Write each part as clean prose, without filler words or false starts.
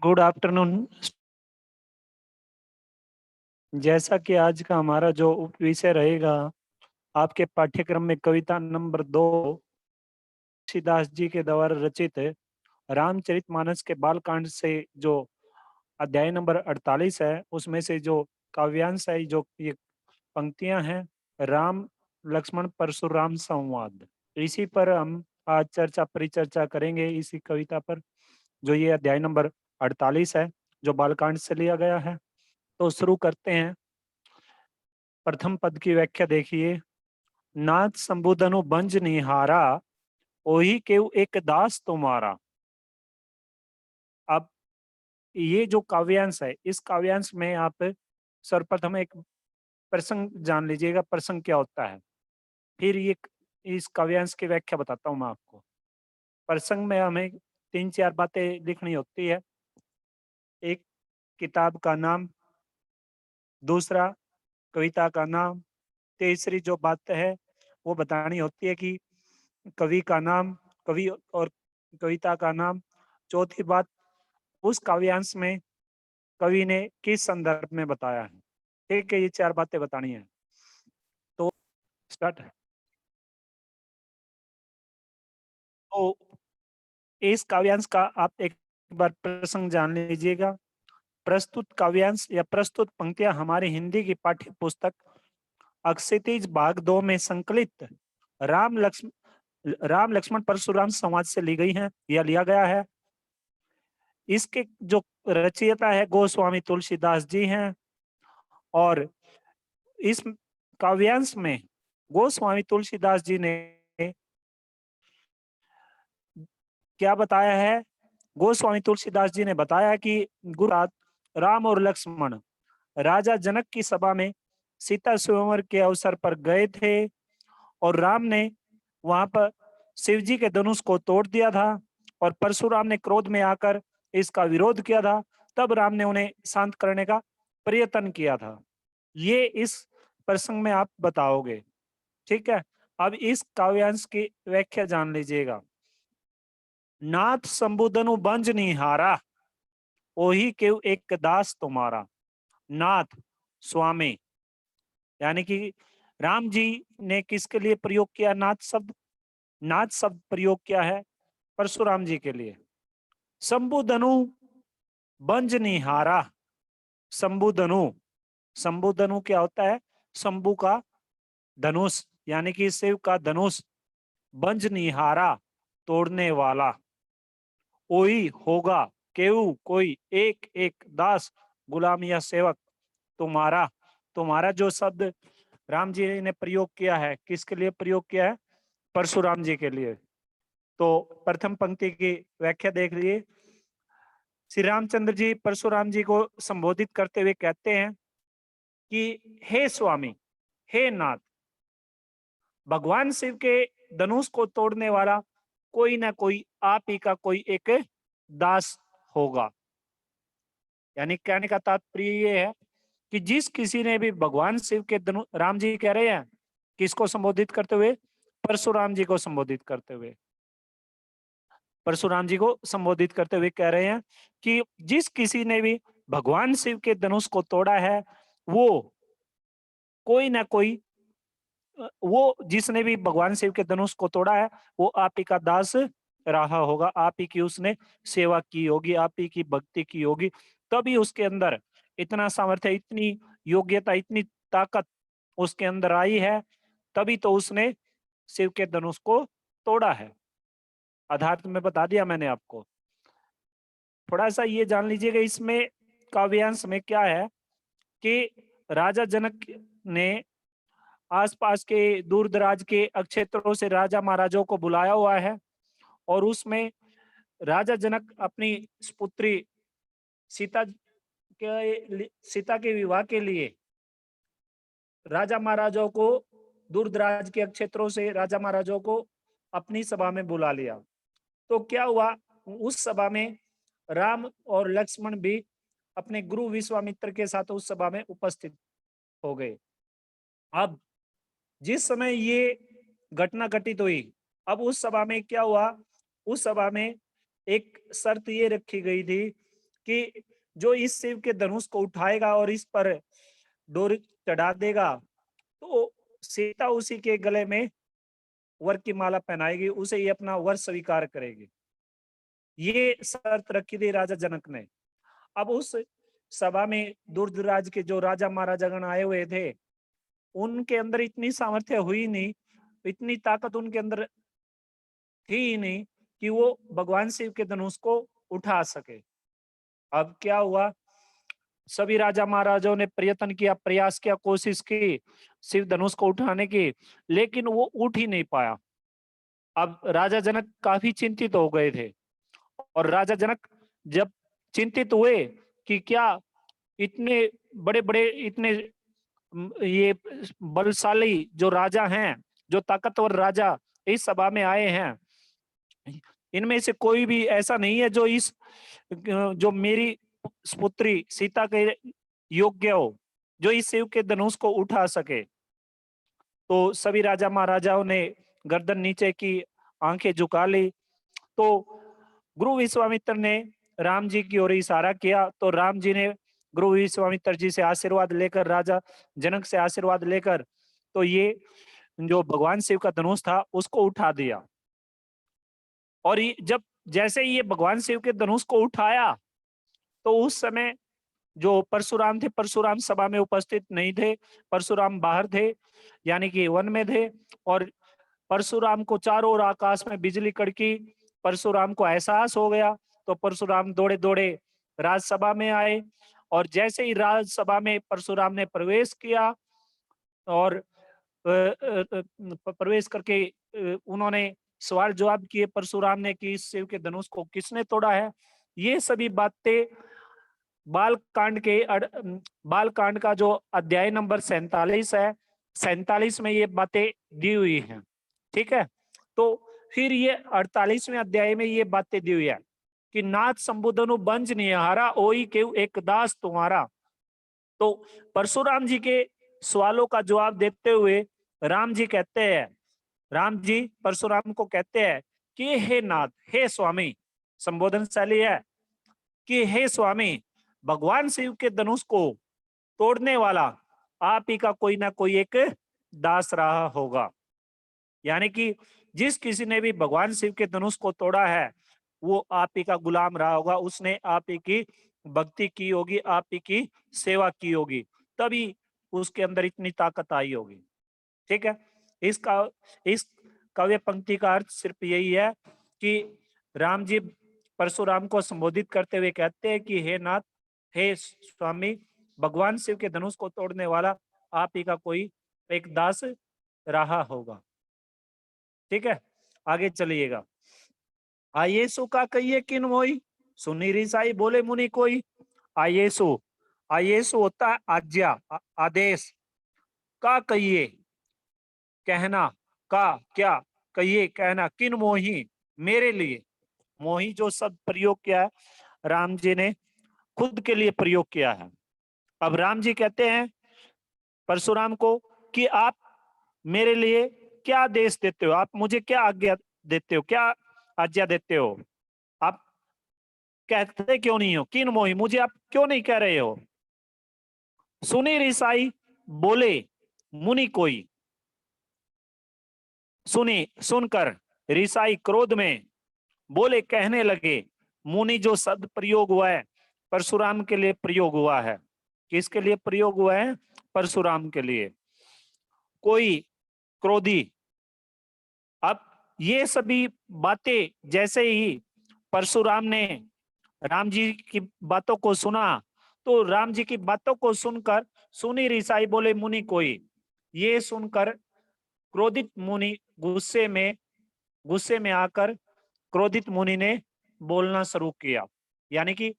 Good afternoon. जैसा कि आज का हमारा जो विषय रहेगा, आपके पाठ्यक्रम में कविता नंबर 2 तुलसीदास जी के द्वारा रचित रामचरितमानस के बालकांड से जो अध्याय नंबर 48 है, उसमें से जो काव्यांश है, जो ये पंक्तियां हैं, राम लक्ष्मण परशुराम संवाद, इसी पर हम आज चर्चा परिचर्चा करेंगे। इसी कविता पर जो ये अध्याय नंबर 48 है, जो बालकांड से लिया गया है। तो शुरू करते हैं। प्रथम पद की व्याख्या देखिए। नाथ संबुधनु बंज निहारा, ओही केउ एक दास तुम्हारा। अब ये जो काव्यांश है, इस काव्यांश में आप सर्वप्रथम एक प्रसंग जान लीजिएगा, प्रसंग क्या होता है। फिर ये इस काव्यांश की व्याख्या बताता हूं मैं आपको। प्रसंग में हमें 3-4 बातें लिखनी होती है। एक, किताब का नाम। दूसरा, कविता का नाम। तीसरी जो बात है वो बतानी होती है कि कवि का नाम, कवि और कविता का नाम। चौथी बात, उस काव्यांश में कवि ने किस संदर्भ में बताया है। ठीक है, ये 4 बातें बतानी है। तो स्टार्ट है। तो इस काव्यांश का आप एक बार प्रसंग जान लीजिएगा। प्रस्तुत काव्यांश या प्रस्तुत पंक्तियां हमारी हिंदी की पाठ्य पुस्तक अक्षितिज भाग 2 में संकलित राम लक्ष्मण परशुराम संवाद से ली गई है या लिया गया है। इसके जो रचयिता है गोस्वामी तुलसीदास जी हैं, और इस काव्यांश में गोस्वामी तुलसीदास जी ने क्या बताया है। गोस्वामी तुलसीदास जी ने बताया कि गुरु राम और लक्ष्मण राजा जनक की सभा में सीता स्वयंवर के अवसर पर गए थे, और राम ने वहां पर शिव जी के धनुष को तोड़ दिया था, और परशुराम ने क्रोध में आकर इसका विरोध किया था। तब राम ने उन्हें शांत करने का प्रयत्न किया था। ये इस प्रसंग में आप बताओगे। ठीक है। अब इस काव्यांश की व्याख्या जान लीजिएगा। नाथ संबुधनु बंज निहारा, ओही केउ एक दास तुम्हारा। नाथ, स्वामी, यानी कि राम जी ने किसके लिए प्रयोग किया नाथ शब्द। नाथ शब्द प्रयोग किया है परशुराम जी के लिए। शंभुधनु बंज निहारा। शंभुधनु, शंभुधनु क्या होता है। शंभु का धनुष, यानी कि शिव का धनुष। बंज निहारा, तोड़ने वाला। ओई, होगा। केऊ, कोई। एक एक, दास, गुलाम या सेवक। तुम्हारा, तुम्हारा जो शब्द राम जी ने प्रयोग किया है, किसके लिए प्रयोग किया है। परशुराम जी के लिए। तो प्रथम पंक्ति की व्याख्या देख लीजिए। श्री रामचंद्र जी परशुराम जी को संबोधित करते हुए कहते हैं कि हे स्वामी, हे नाथ, भगवान शिव के धनुष को तोड़ने वाला कोई ना कोई आप ही का कोई एक दास होगा। यानी कहने का तात्पर्य ये है कि जिस किसी ने भी भगवान शिव के धनुष, राम जी कह रहे हैं किसको संबोधित करते हुए। परशुराम जी को संबोधित करते हुए। परशुराम जी को संबोधित करते हुए कह रहे हैं कि जिस किसी ने भी भगवान शिव के धनुष को तोड़ा है, वो कोई ना कोई, वो जिसने भी भगवान शिव के धनुष को तोड़ा है, वो आप ही का दास रहा होगा। आप ही की उसने सेवा की होगी, आप ही की भक्ति की होगी। तभी उसके अंदर इतना सामर्थ्य, इतनी योग्यता, इतनी ताकत उसके अंदर आई है। तभी तो उसने शिव के धनुष को तोड़ा है। आधार में बता दिया मैंने आपको। थोड़ा सा ये जान लीजिएगा इसमें काव्यांश में क्या है कि राजा जनक ने आसपास के दूर दराज के क्षेत्रों से राजा महाराजाओं को बुलाया हुआ है, और उसमें राजा जनक अपनी पुत्री सीता सीता के विवाह के लिए राजा महाराजाओं को, दूर दराज के क्षेत्रों से राजा महाराजाओं को अपनी सभा में बुला लिया। तो क्या हुआ, उस सभा में राम और लक्ष्मण भी अपने गुरु विश्वामित्र के साथ उस सभा में उपस्थित हो गए। अब जिस समय ये घटना घटित हुई, अब उस सभा में क्या हुआ, उस सभा में एक शर्त ये रखी गई थी कि जो इस शिव के धनुष को उठाएगा और इस पर डोरी चढ़ा देगा तो सीता उसी के गले में वर की माला पहनाएगी, उसे ये अपना वर स्वीकार करेगी। ये शर्त रखी थी राजा जनक ने। अब उस सभा में दूरदराज के जो राजा महाराजागण आए हुए थे, उनके अंदर इतनी सामर्थ्य हुई नहीं, इतनी ताकत उनके अंदर थी ही नहीं कि वो भगवान शिव के धनुष को उठा सके। अब क्या हुआ, सभी राजा महाराजाओं ने प्रयत्न किया, प्रयास किया, कोशिश की शिव धनुष को उठाने की, लेकिन वो उठ ही नहीं पाया। अब राजा जनक काफी चिंतित हो गए थे और राजा जनक जब चिंतित हुए कि क्या इतने बड़े बड़े इतने ये बलशाली जो राजा हैं, जो ताकतवर राजा इस सभा में आए हैं, इनमें से कोई भी ऐसा नहीं है जो इस जो मेरी पुत्री सीता के योग्य हो, जो इस शिव के धनुष को उठा सके। तो सभी राजा महाराजाओं ने गर्दन नीचे की, आंखें झुका ली। तो गुरु विश्वामित्र ने राम जी की ओर इशारा किया, तो राम जी ने गुरु विश्वामित्र जी से आशीर्वाद लेकर, राजा जनक से आशीर्वाद लेकर, तो ये जो भगवान शिव का धनुष था उसको उठा दिया। और ये जब जैसे ही ये भगवान शिव के धनुष को उठाया तो उस समय जो परशुराम थे, परशुराम सभा में उपस्थित नहीं थे, परशुराम बाहर थे, यानी कि वन में थे। और परशुराम को चारों ओर आकाश में बिजली कड़की, परशुराम को एहसास हो गया, तो परशुराम दौड़े दौड़े राजसभा में आए। और जैसे ही राजसभा में परशुराम ने प्रवेश किया और प्रवेश करके उन्होंने सवाल जवाब किए परशुराम ने कि इस शिव के धनुष को किसने तोड़ा है। ये सभी बातें बाल कांड का जो अध्याय नंबर 47 है, 47 में ये बातें दी हुई हैं। ठीक है, तो फिर ये 48वें अध्याय में ये बातें दी हुई है कि नाथ संबोधनु बंज निहारा ओई केव एक दास तुम्हारा। तो परशुराम जी के सवालों का जवाब देते हुए राम जी कहते हैं, राम जी परशुराम को कहते हैं कि हे नाथ, हे स्वामी, संबोधन शैली है कि हे स्वामी, भगवान शिव के धनुष को तोड़ने वाला आप ही का कोई ना कोई एक दास रहा होगा। यानी कि जिस किसी ने भी भगवान शिव के धनुष को तोड़ा है वो आप ही का गुलाम रहा होगा, उसने आप ही की भक्ति की होगी, आप ही की सेवा की होगी, तभी उसके अंदर इतनी ताकत आई होगी। ठीक है, इस काव्य पंक्ति का अर्थ सिर्फ यही है कि राम जी परशुराम को संबोधित करते हुए कहते हैं कि हे नाथ, हे स्वामी, भगवान शिव के धनुष को तोड़ने वाला आप ही का कोई एक दास रहा होगा। ठीक है, आगे चलिएगा। आइए सो का कहिए किन मोई, सुनी रिसाई बोले मुनि कोई। आइए सो होता है आज्ञा, आदेश। का कहिए, कहना, का क्या, कहिए कहना, किन मोही, मेरे लिए। मोही जो शब्द प्रयोग किया है राम जी ने खुद के लिए प्रयोग किया है। अब राम जी कहते हैं परशुराम को कि आप मेरे लिए क्या आदेश देते हो, आप मुझे क्या आज्ञा देते हो, क्या आज्ञा देते हो, आप कहते क्यों नहीं हो, किन मोही, मुझे आप क्यों नहीं कह रहे हो। सुनी रिसाई बोले मुनि कोई, सुनी सुनकर रिसाई क्रोध में बोले कहने लगे। मुनि जो शब्द प्रयोग हुआ है परशुराम के लिए प्रयोग हुआ है। किसके लिए प्रयोग हुआ है, परशुराम के लिए। कोई क्रोधी। अब ये सभी बातें जैसे ही परशुराम ने राम जी की बातों को सुना तो राम जी की बातों को सुनकर सुनी रिसाई बोले मुनि कोई, ये सुनकर क्रोधित मुनि गुस्से में आकर क्रोधित मुनि ने बोलना शुरू किया। यानी कि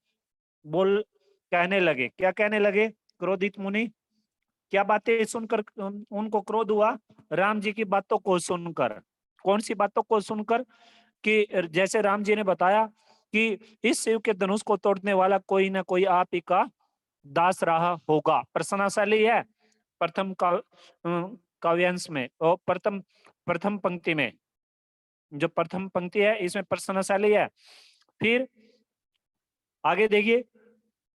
कहने लगे, क्या कहने लगे क्रोधित मुनि, क्या बातें सुनकर उनको क्रोध हुआ, राम जी की बातों को सुनकर। कौन सी बातों को सुनकर, कि जैसे राम जी ने बताया कि इस शिव के धनुष को तोड़ने वाला कोई ना कोई आप ही का दास रहा होगा। प्रश्नाशैली है प्रथम काव्यांश में और प्रथम पंक्ति में, जो प्रथम पंक्ति है इसमें प्रश्नाशैली है। फिर आगे देखिए,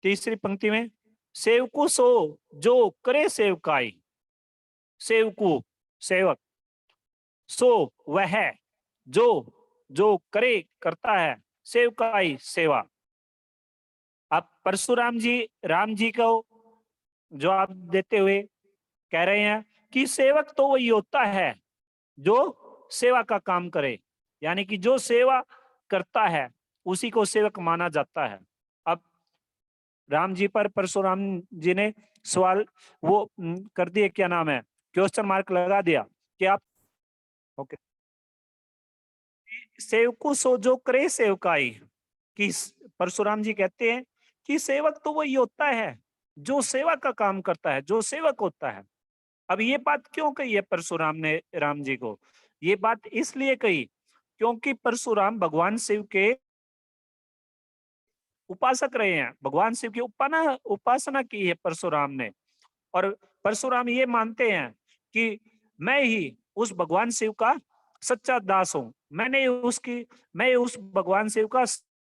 तीसरी पंक्ति में सेवकु सो जो करे सेवकाई, सेवकु सेवक, सो वह जो जो करे करता है, सेवकाई सेवा। अब परशुराम जी राम जी को जवाब देते हुए कह रहे हैं कि सेवक तो वही होता है जो सेवा का काम करे, यानी कि जो सेवा करता है उसी को सेवक माना जाता है। अब राम जी पर परशुराम जी ने सवाल वो कर दिए, क्या नाम है, क्वेश्चन मार्क लगा दिया कि आप ओके, सेवकु सो जो करे सेवकाई, कि परशुराम जी कहते हैं कि सेवक तो वही होता है जो सेवा का काम करता है, जो सेवक होता है। अब ये बात क्यों कही है परशुराम ने राम जी को? ये बात इसलिए कही क्योंकि परशुराम भगवान शिव के उपासक रहे हैं, भगवान शिव की उपासना की है परशुराम ने। और परशुराम ये मानते हैं कि मैं ही उस भगवान शिव का सच्चा दास हूं, मैं उस भगवान शिव का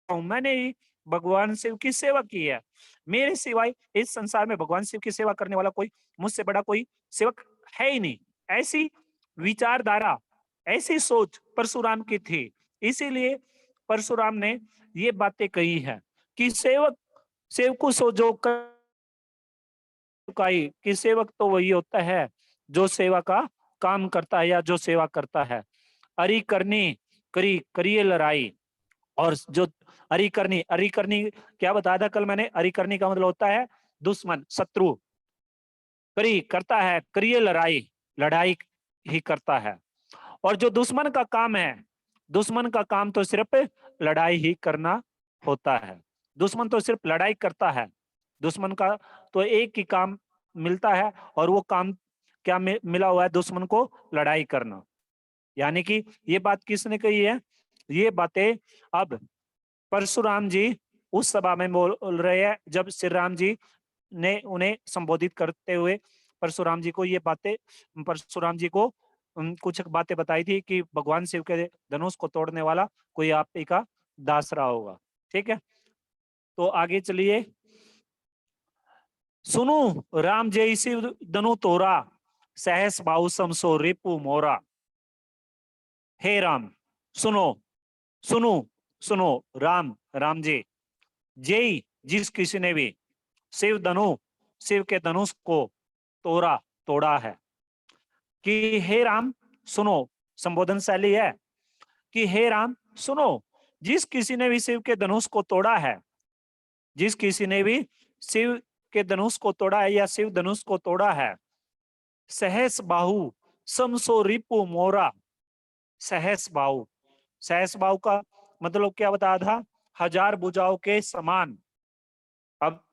हूं, मैंने ही भगवान शिव की सेवा की है। मेरे सिवाय इस संसार में भगवान शिव की सेवा करने वाला कोई, मुझसे बड़ा कोई सेवक है ही नहीं। ऐसी विचारधारा, ऐसी सोच परशुराम की थी। इसीलिए परशुराम ने ये बातें कही है कि सेवकु सो जो कि सेवक तो वही होता है जो सेवा का काम करता है या जो सेवा करता है। अरि करनी करिए लड़ाई, और जो अरि करनी क्या बताया था कल मैंने? अरि करनी का मतलब होता है दुश्मन, शत्रु। करता है, करिए लड़ाई, लड़ाई ही करता है। और जो दुश्मन का काम है, दुश्मन का काम तो सिर्फ लड़ाई ही करना होता है। दुश्मन तो सिर्फ लड़ाई करता है, दुश्मन का तो एक ही काम मिलता है, और वो काम क्या मिला हुआ है दुश्मन को? लड़ाई करना। यानी कि ये बात किसने कही है? ये बातें अब परशुराम जी उस सभा में बोल रहे हैं जब श्री राम जी ने उन्हें संबोधित करते हुए परशुराम जी को ये बातें, परशुराम जी को कुछ बातें बताई थी कि भगवान शिव के धनुष को तोड़ने वाला कोई आप ही का दास रहा होगा। ठीक है, तो आगे चलिए। सुनु राम जय शिव धनु तोरा, सहस बाहु समसो रिपु मोरा। हे राम, सुनो, सुनो, सुनो, राम जी, जय जिस किसी ने भी शिव के धनुष को तोड़ा है, कि हे राम सुनो, संबोधन शैली है कि हे राम सुनो, जिस किसी ने भी शिव के धनुष को तोड़ा है, जिस किसी ने भी शिव के धनुष को तोड़ा है या शिव धनुष को तोड़ा है, सहस बाहु समसो रिपु मोरा। सहस बाहु का मतलब क्या बताया था? हजार भुजाओं के समान। अब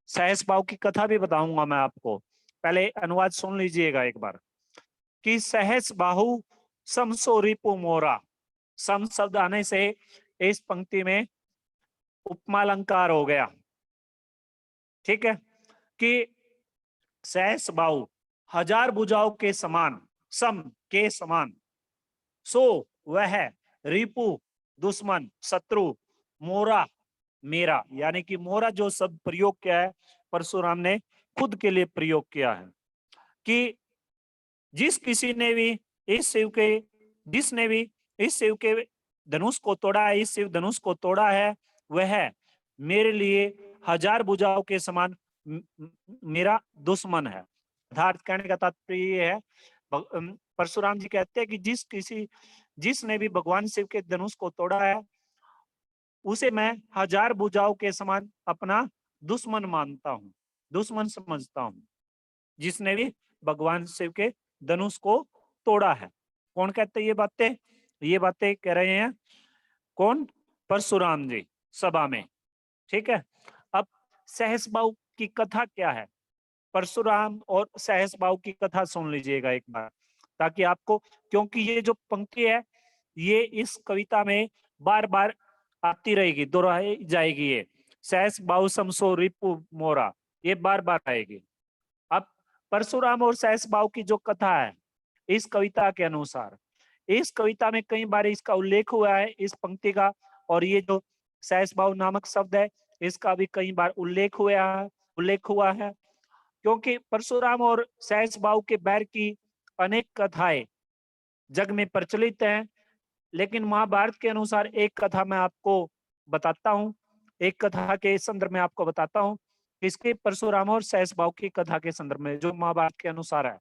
सहस बाहु की कथा भी बताऊंगा मैं आपको, पहले अनुवाद सुन लीजिएगा एक बार। कि सहस बाहु समसो रिपु मोरा, सम शब्द आने से इस पंक्ति में उपमा अलंकार हो गया। ठीक है, कि सहस बाहु हजार भुजाओं के समान, सम के समान, सो वह रिपु दुश्मन, शत्रु, मोरा मेरा, यानी कि मोरा जो शब्द प्रयोग किया है परशुराम ने खुद के लिए प्रयोग किया है कि जिस किसी ने भी जिसने भी इस शिव के धनुष को तोड़ा है, इस शिव धनुष को तोड़ा है, वह मेरे लिए हजार भुजाओं के समान मेरा दुश्मन है। अर्थात कहने का तात्पर्य ये है, परशुराम जी कहते हैं कि जिसने भी भगवान शिव के धनुष को तोड़ा है, उसे मैं हजार भुजाओं के समान अपना दुश्मन मानता हूं, दुश्मन समझता हूं, जिसने भी भगवान शिव के धनुष को तोड़ा है। कौन कहते ये बातें? ये बातें कह रहे हैं कौन? परशुराम जी सभा में। ठीक है, अब सहसबाहु की कथा क्या है? परशुराम और सहसबाहु की कथा सुन लीजिएगा एक बार, ताकि आपको, क्योंकि ये जो पंक्ति है ये इस कविता में बार बार आती रहेगी, दोहराई जाएगी। ये सहस बाहु समसो रिपु मोरा, ये बार बार आएगी। अब परशुराम और सहस बाहु की जो कथा है इस कविता के अनुसार, इस कविता में कई बार इसका उल्लेख हुआ है इस पंक्ति का, और ये जो सहस बाहु नामक शब्द है इसका भी कई बार उल्लेख हुआ है, क्योंकि परशुराम और सहस बाहु के बैर की अनेक कथाएं जग में प्रचलित हैं। लेकिन महाभारत के अनुसार एक कथा मैं आपको बताता हूँ, एक कथा के संदर्भ में आपको बताता हूँ, इसके परशुराम और सहस बाहु की कथा के संदर्भ में जो महाभारत के अनुसार है।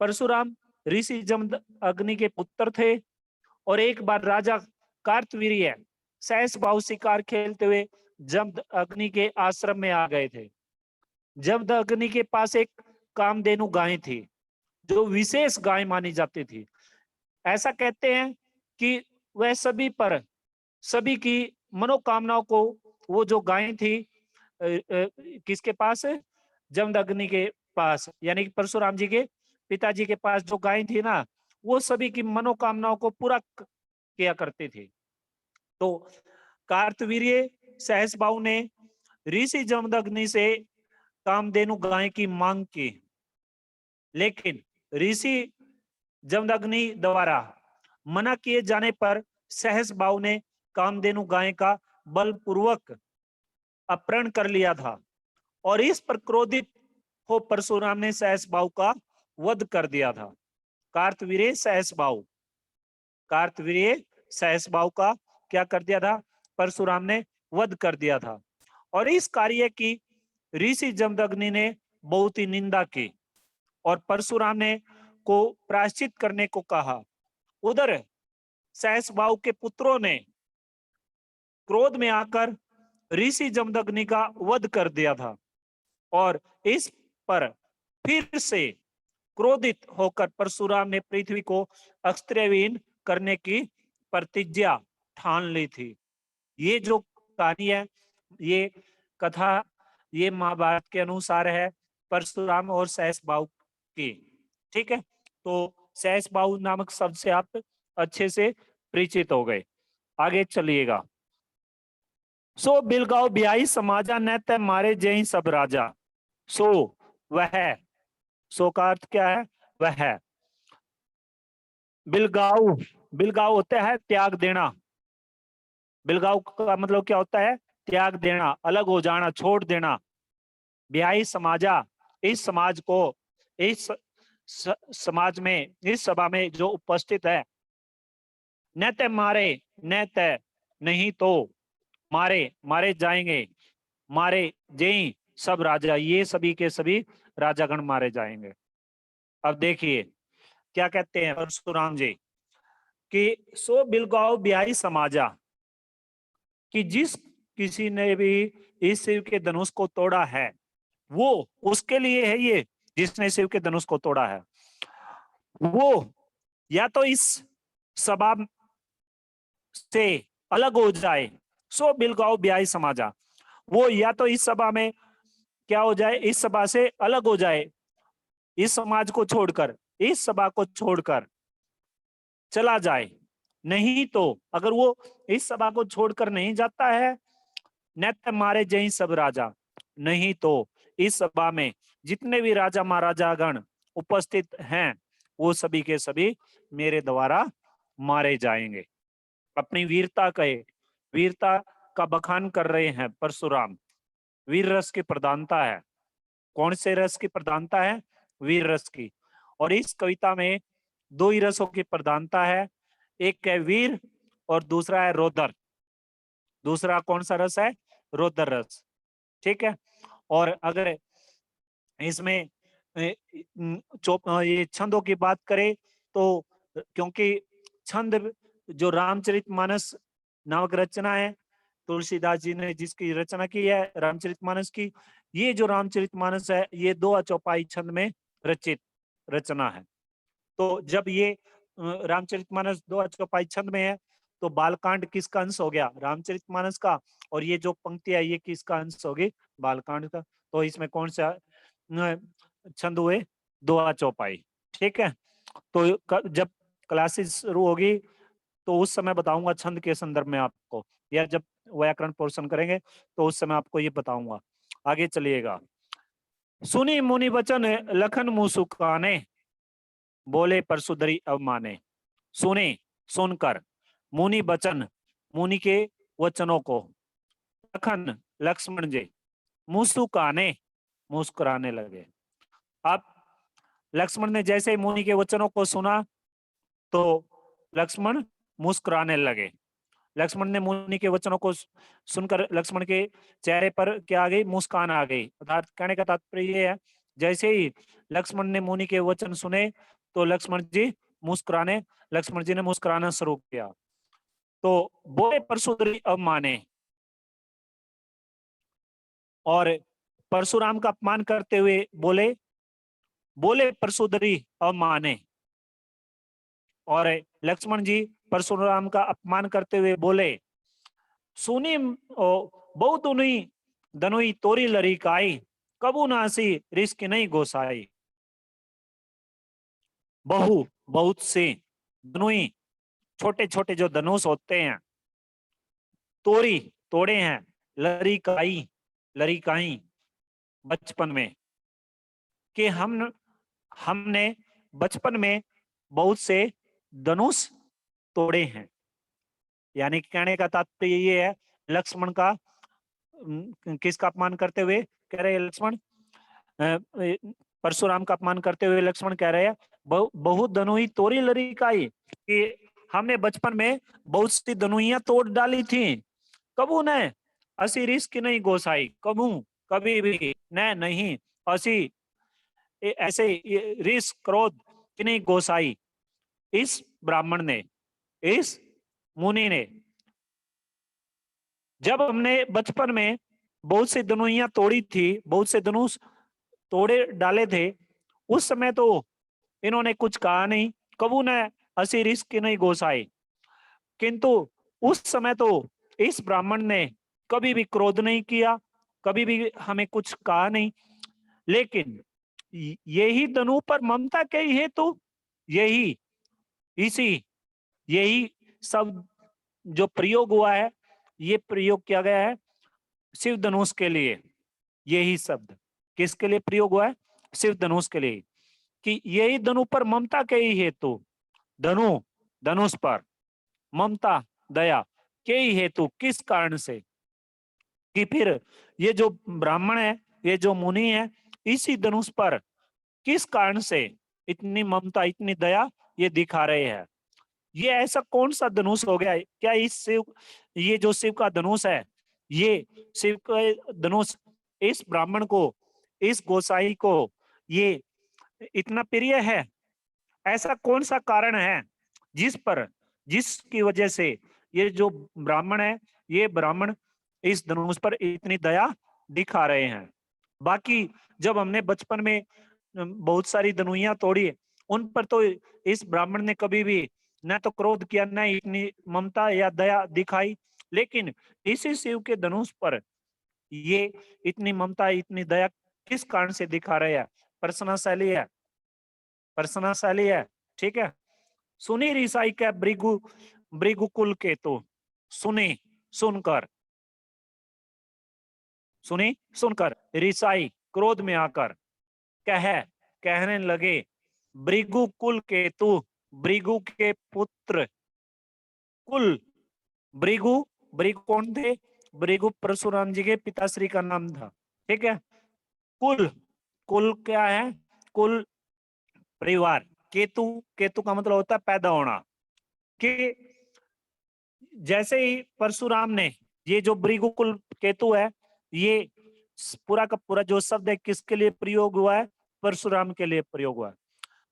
परशुराम ऋषि जमद अग्नि के पुत्र थे और एक बार राजा कार्तवीर्य सहस बाहु शिकार खेलते हुए जमद अग्नि के आश्रम में आ गए थे। जमद अग्नि के पास एक कामधेनु गाय थी जो विशेष गाय मानी जाती थी। ऐसा कहते हैं कि वह सभी की मनोकामनाओं को, वो जो गाय थी किसके पास, जमद अग्नि के पास, यानी कि परशुराम जी के पिताजी के पास जो गाय थी ना, वो सभी की मनोकामनाओं को पूरा किया करती थी। तो कार्तवीर्य सहस बाहु ने ऋषि जमदग्नि से कामधेनु गाय की मांग की, लेकिन ऋषि जमदग्नि द्वारा मना किए जाने पर सहस बाहु ने कामधेनु गाय का बलपूर्वक अपहरण कर लिया था और इस पर क्रोधित हो परशुराम ने सहस बाहु का वध कर दिया था। कार्तवीर्य सहस बाहु का क्या कर दिया था, परशुराम ने वध कर दिया था। और इस कार्य की ऋषि जमदग्नि ने बहुत ही निंदा की और परशुराम ने को प्रायश्चित करने को कहा। उधर सहस बाहु के पुत्रों ने क्रोध में आकर ऋषि जमदग्नि का वध कर दिया था और इस पर फिर से क्रोधित होकर परशुराम ने पृथ्वी को अस्त्रविहीन करने की प्रतिज्ञा ठान ली थी। ये जो कहानी है, ये कथा, ये महाभारत के अनुसार है परशुराम और सहस बाहु की। ठीक है, तो सहस बाहु नामक शब्द से आप अच्छे से परिचित हो गए। आगे चलिएगा। सो बिलगाओ ब्याई समाजा न तय मारे जय सब राजा। सो वह, सो का अर्थ क्या है, वह है। बिलगाओ, बिलगाओ होता है त्याग देना। बिलगाओ का मतलब क्या होता है, त्याग देना, अलग हो जाना, छोड़ देना। ब्याई समाजा, इस समाज को, इस समाज में, इस सभा में जो उपस्थित है। न तय मारे, न तय नहीं तो मारे, मारे जाएंगे, मारे जय सब राजा, ये सभी के सभी राजागण मारे जाएंगे। अब देखिए क्या कहते हैं परशुराम जी कि सो बिलगाओ ब्याई समाजा, कि जिस किसी ने भी इस शिव के धनुष को तोड़ा है वो उसके लिए है। ये जिसने शिव के धनुष को तोड़ा है वो या तो इस सभा से अलग हो जाए। सो बिलगाओ ब्याई समाजा, वो या तो इस सभा में क्या हो जाए, इस सभा से अलग हो जाए, इस समाज को छोड़कर, इस सभा को छोड़कर चला जाए। नहीं तो अगर वो इस सभा को छोड़कर नहीं जाता है, नैत्य मारे जय सब राजा, नहीं तो इस सभा में जितने भी राजा महाराजागण उपस्थित हैं वो सभी के सभी मेरे द्वारा मारे जाएंगे। अपनी वीरता कहे, वीरता का बखान कर रहे हैं परशुराम। वीर रस की प्रधानता है। कौन से रस की प्रधानता है, वीर रस की। और इस कविता में दो ही रसों की प्रधानता है, एक है वीर और दूसरा है रोदर। दूसरा कौन सा रस है, रोदर रस। ठीक है, और अगर इसमें ये छंदों की बात करें तो क्योंकि छंद जो रामचरितमानस नामक रचना है, तुलसीदास जी ने जिसकी रचना की है रामचरितमानस की, ये जो रामचरितमानस है ये 2 चौपाई छंद में रचित रचना है। तो जब ये रामचरितमानस 2 चौपाई छंद में है तो बालकांड किसका अंश हो गया, रामचरितमानस का, और ये जो पंक्ति है ये किसका अंश होगी, बालकांड का। तो इसमें कौन सा छंद हुए, 2 चौपाई। ठीक है, तो जब क्लासेस शुरू होगी तो उस समय बताऊंगा छंद के संदर्भ में आपको, या जब व्याकरण पोर्शन करेंगे तो उस समय आपको ये बताऊंगा। आगे चलिएगा। सुनी मुनि वचन लखन मुंह सुखाने, बोले परशुधरी अवमाने। सुने, सुनकर, मुनि वचन, मुनि के वचनों को, लखन लक्ष्मण जी मुस्कुराने लगे। अब लक्ष्मण ने जैसे ही मुनि के वचनों को सुना तो लक्ष्मण मुस्कुराने लगे। लक्ष्मण ने मुनि के वचनों को सुनकर लक्ष्मण के चेहरे पर क्या आ गई, मुस्कान आ गई। अर्थात कहने का तात्पर्य ये है, जैसे ही लक्ष्मण ने मुनि के वचन सुने तो लक्ष्मण जी ने मुस्कुराना शुरू किया। तो बोले परशुराम अब माने, और परशुराम का अपमान करते हुए बोले परशुराम अब माने, और लक्ष्मण जी परशुराम का अपमान करते हुए बोले सुनी बहुत उन्हीं दनुई तोरी लरी काई कबू नासी रिस्क नहीं गोसाई। बहुत से दनुई, छोटे छोटे जो धनुष होते हैं, तोरी तोड़े हैं, लरिकाई बचपन में, कि हमने बचपन में बहुत से धनुष तोड़े हैं। यानी कहने का तात्पर्य ये है, लक्ष्मण का किसका अपमान करते हुए कह रहे हैं लक्ष्मण, परशुराम का अपमान करते हुए लक्ष्मण कह रहे हैं बहुत धनुई तोरी लरिकाई, कि हमने बचपन में बहुत सी धनुइयां तोड़ डाली थी। कबू ने असी रिस्क नहीं गोसाई, कभी भी नहीं असी ऐसे रिस्क क्रोध की नहीं गोसाई। इस ब्राह्मण ने, इस मुनि ने, जब हमने बचपन में बहुत सी धनुइयां तोड़ी थी, बहुत से धनुष तोड़े डाले थे, उस समय तो इन्होंने कुछ कहा नहीं, कबू ने असी रिस्क नहीं गोसाई। किंतु उस समय तो इस ब्राह्मण ने कभी भी क्रोध नहीं किया, कभी भी हमें कुछ कहा नहीं, लेकिन यही धनु पर ममता के ही हेतु यही इसी यही सब जो प्रयोग हुआ है, ये प्रयोग किया गया है शिव धनुष के लिए। यही शब्द किसके लिए प्रयोग हुआ है? शिव धनुष के लिए, कि यही धनु पर ममता के ही हेतु, धनुष पर ममता दया के ही हेतु, किस कारण से कि फिर ये जो ब्राह्मण है, ये जो मुनि है, इसी धनुष पर किस कारण से इतनी ममता इतनी दया ये दिखा रहे हैं। ये ऐसा कौन सा धनुष हो गया? क्या ये जो शिव का धनुष है, ये शिव का धनुष इस ब्राह्मण को, इस गोसाई को ये इतना प्रिय है? ऐसा कौन सा कारण है जिसकी वजह से ये जो ब्राह्मण है, ये ब्राह्मण इस धनुष पर इतनी दया दिखा रहे हैं? बाकी जब हमने बचपन में बहुत सारी धनुइयां तोड़ी, उन पर तो इस ब्राह्मण ने कभी भी न तो क्रोध किया, न इतनी ममता या दया दिखाई, लेकिन इसी शिव के धनुष पर ये इतनी ममता इतनी दया किस कारण से दिखा रहे हैं? प्रश्नशाली है। ठीक है। सुनी ऋषाई का भृगुकुल केतु, सुनी सुनकर सुनकर ऋषाई क्रोध में आकर कहने लगे, भृगुकुल केतु, भृगु के पुत्र, कुल, भृगु भृगु कौन थे? भृगु परशुराम जी के पिताश्री का नाम था। ठीक है। कुल, कुल क्या है? कुल परिवार। केतु का मतलब होता है पैदा होना, कि जैसे ही परशुराम ने, ये जो भृगुकुल केतु है, ये पूरा का पूरा जो शब्द है किसके लिए प्रयोग हुआ है? परशुराम के लिए प्रयोग हुआ है।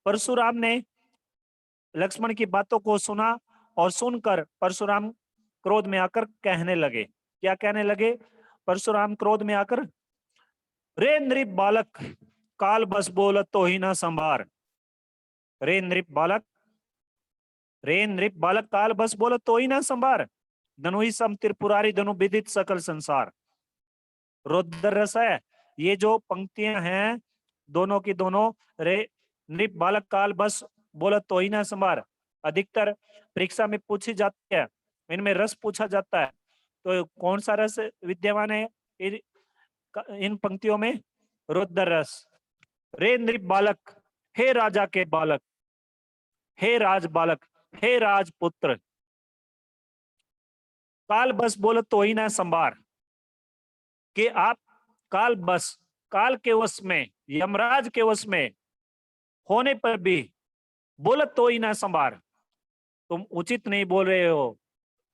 परशुराम ने लक्ष्मण की बातों को सुना और सुनकर परशुराम क्रोध में आकर कहने लगे। क्या कहने लगे? परशुराम क्रोध में आकर, रे नृप बालक काल बस बोलत तो ही ना संभार। रे नृप बालक काल बस बोलत तो ही ना संभार। धनुहि सम त्रिपुरारी धनु विदित सकल संसार। रुद्र रस है। ये जो पंक्तियां हैं दोनों की दोनों, रे नृप बालक काल बस बोलत तो ही ना संभार, अधिकतर परीक्षा में पूछी जाती है, इनमें रस पूछा जाता है। तो कौन सा रस विद्यमान है इन पंक्तियों में? रुद्र रस। रे नृप बालक, हे राजा के बालक, हे राज बालक, हे राजपुत्र, काल बस बोलत तो ही ना संभार। कि आप काल के वश में, यमराज के वश में होने पर भी बोलत तो ही ना संभार, तुम उचित नहीं बोल रहे हो,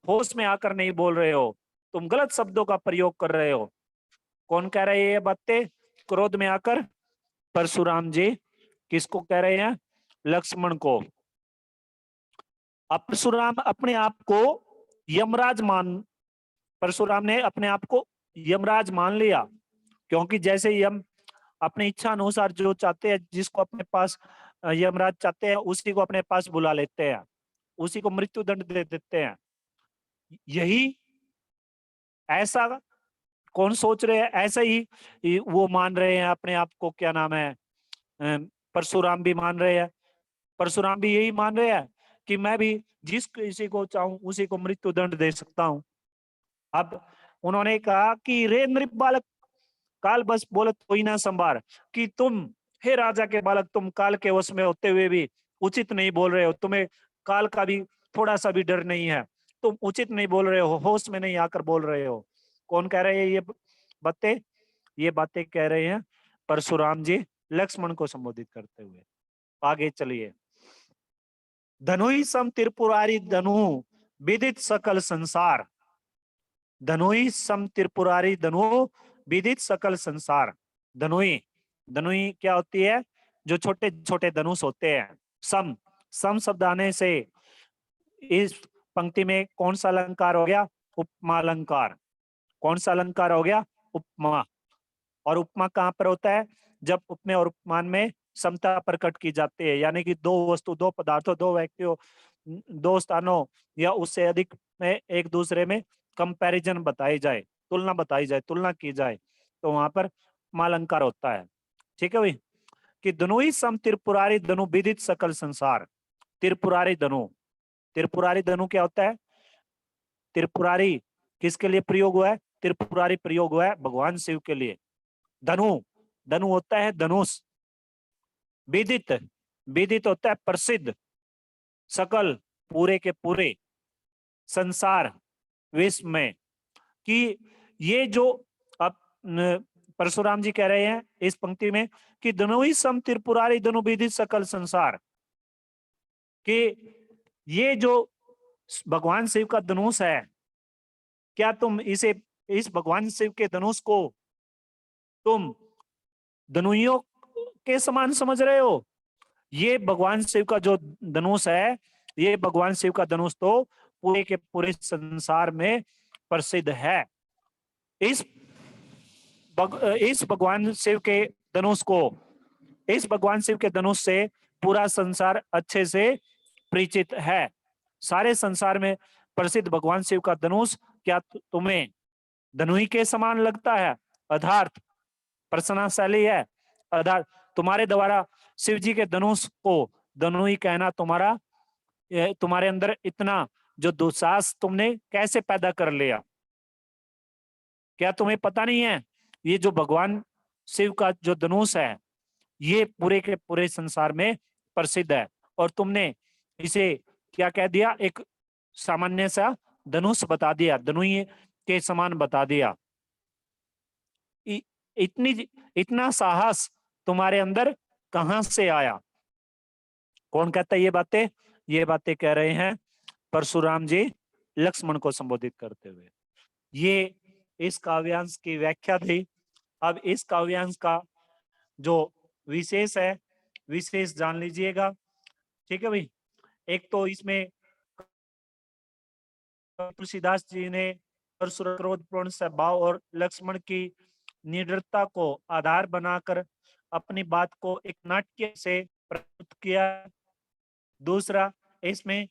होश में आकर नहीं बोल रहे हो, तुम गलत शब्दों का प्रयोग कर रहे हो। कौन कह रहे हैं ये बातें क्रोध में आकर? परशुराम जी। किसको कह रहे हैं? लक्ष्मण को। अब परशुराम अपने आप को यमराज मान परशुराम ने अपने आप को यमराज मान लिया, क्योंकि जैसे यम अपनी इच्छा अनुसार जो चाहते हैं, जिसको अपने पास यमराज चाहते हैं, उसी को अपने पास बुला लेते हैं, उसी को मृत्यु दंड दे देते हैं। यही ऐसा कौन सोच रहे हैं? ऐसा ही वो मान रहे हैं अपने आप को, क्या नाम है, परशुराम भी मान रहे हैं। परशुराम भी यही मान रहे हैं कि मैं भी जिस किसी को चाहूं उसी को मृत्यु दंड दे सकता हूं। अब उन्होंने कहा कि रे नृप बालक, काल बस बोलत कोई ना संभार, कि तुम, हे राजा के बालक, तुम काल के वश में होते हुए भी उचित नहीं बोल रहे हो, तुम्हें काल का भी थोड़ा सा भी डर नहीं है, तुम उचित नहीं बोल रहे हो, होश में नहीं आकर बोल रहे हो। कौन कह रहे हैं ये बातें? ये बातें कह रहे हैं परशुराम जी, लक्ष्मण को संबोधित करते हुए। आगे चलिए। धनुई सम त्रिपुरारी धनु विदित सकल संसार, धनुई सम त्रिपुरारी धनु विदित सकल संसार। धनुई, धनुई क्या होती है? जो छोटे छोटे धनुष होते हैं। सम, सम शब्द आने से इस पंक्ति में कौन सा अलंकार हो गया? उपमा अलंकार। कौन सा अलंकार हो गया? उपमा। और उपमा कहाँ पर होता है? जब उपमेय और उपमान में समता प्रकट की जाती है, यानी कि दो वस्तु, दो पदार्थों, दो व्यक्तियों, दो स्थानों या उससे अधिक में एक दूसरे में कंपैरिजन बताई जाए, तुलना बताई जाए, तुलना की जाए, तो वहां पर मालंकार होता है। ठीक है भाई। कि धनुई सम त्रिपुरारी धनु विदित सकल संसार। त्रिपुरारी धनु, त्रिपुरारी धनु क्या होता है? त्रिपुरारी किसके लिए प्रयोग हुआ है? त्रिपुरारी प्रयोग हुआ है भगवान शिव के लिए। धनु, धनु होता है धनुष। विदित, विदित होता है प्रसिद्ध। सकल, पूरे के पूरे। संसार, विश्व में। कि ये जो अब परशुराम जी कह रहे हैं इस पंक्ति में कि धनुई सम त्रिपुरारी धनु विदित सकल संसार, कि ये जो भगवान शिव का धनुष है, क्या तुम इसे, इस भगवान शिव के धनुष को तुम धनुइयों के समान समझ रहे हो? ये भगवान शिव का जो धनुष है, ये भगवान शिव का धनुष तो पूरे के पूरे संसार में प्रसिद्ध है। इस भगवान शिव के धनुष को, इस भगवान शिव के धनुष से पूरा संसार अच्छे से परिचित है। सारे संसार में प्रसिद्ध भगवान शिव का धनुष क्या तुम्हें धनुई के समान लगता है? अर्थात प्रश्नाशैली है। अर्थात तुम्हारे द्वारा शिव जी के धनुष को धनुई कहना, तुम्हारे अंदर इतना जो दुस्साहस तुमने कैसे पैदा कर लिया? क्या तुम्हें पता नहीं है ये जो भगवान शिव का जो धनुष है, ये पूरे के पूरे संसार में प्रसिद्ध है, और तुमने इसे क्या कह दिया? एक सामान्य सा धनुष बता दिया, धनुई के समान बता दिया। इतना साहस तुम्हारे अंदर कहां से आया? कौन कहता है ये बातें? ये बातें कह रहे हैं परशुराम जी लक्ष्मण को संबोधित करते हुए। ये इस काव्यांश की व्याख्या थी। अब इस काव्यांश का जो विशेष है, विशेष जान लीजिएगा। ठीक है भाई। एक तो इसमें तुलसीदास जी ने परशुराम क्रोधपूर्ण स्वभाव और लक्ष्मण की निडरता को आधार बनाकर अपनी बात को एक नाट्य से प्रस्तुत किया। दूसरा, इसमें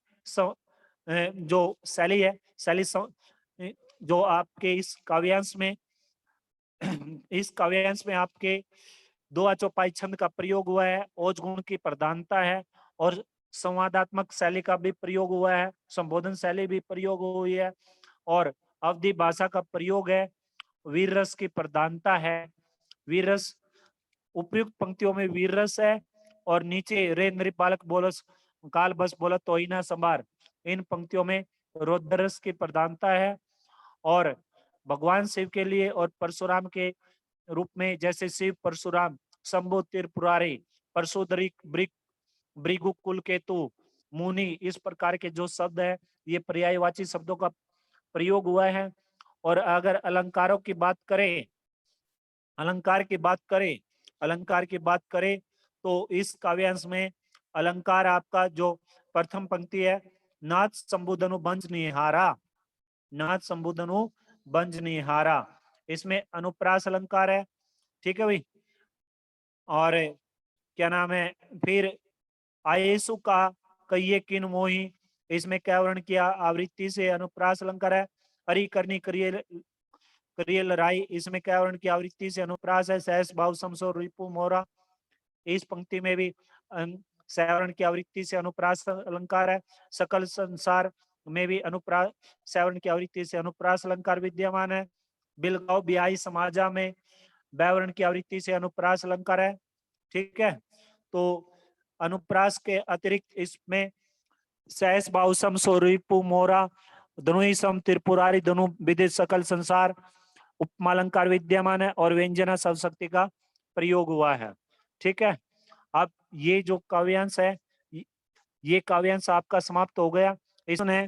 जो शैली है, शैली जो आपके इस काव्यांश में इस काव्यांश में आपके दो चौपाई छंद का प्रयोग हुआ है, ओज गुण की प्रधानता है, और संवादात्मक शैली का भी प्रयोग हुआ है, संबोधन शैली भी प्रयोग हुई है, और अवधि भाषा का प्रयोग है, वीर रस की प्रधानता है। वीर रस, उपयुक्त पंक्तियों में वीर रस है, और नीचे रे नृप बालक बोलस काल बस बोला तो ही ना संभार, इन पंक्तियों में रौद्र रस की प्रधानता है। और भगवान शिव के लिए और परशुराम के रूप में, जैसे शिव परशुराम शंभु त्रिपुरारी परशुधरी भृगु कुल केतु मुनि, इस प्रकार के जो शब्द है ये पर्यायवाची शब्दों का प्रयोग हुआ है। और अगर अलंकारों की बात करें, अलंकार की बात करें, अलंकार की बात करें तो इस काव्यांश में अलंकार आपका जो प्रथम पंक्ति है, नाथ संबुधनु बंज निहारा, नाथ संबुधनु बंज निहारा, इसमें अनुप्रास अलंकार है। ठीक है भाई। और क्या नाम है, फिर आयेसु का कहिए किन मोही, इसमें क्या वर्ण किया आवृत्ति से अनुप्रास अलंकार है। हरि करनी करिए करिए लड़ाई, इसमें क्या वर्ण की आवृत्ति से अनुप्रास है। सहस भाव समसो रिपु मोरा, इस पंक्ति में भी सवर्ण की आवृत्ति से अनुप्रास अलंकार है। सकल संसार में भी अनुप्रास सवर्ण की आवृत्ति से अनुप्रास अलंकार विद्यमान है। बिलगांव बिहाई समाजा में व्यावरण की आवृत्ति से अनुप्रास अलंकार है। ठीक है। तो अनुप्रास के अतिरिक्त इसमें सहस बाउसम स्वरूपु मोरा, धनुई सम त्रिपुरारी धनु विदित सकल संसार उपमालंकार विद्यमान है और व्यंजना शब्द का प्रयोग हुआ है। ठीक है। अब ये जो काव्यांश है ये काव्यांश आपका समाप्त हो गया। इसने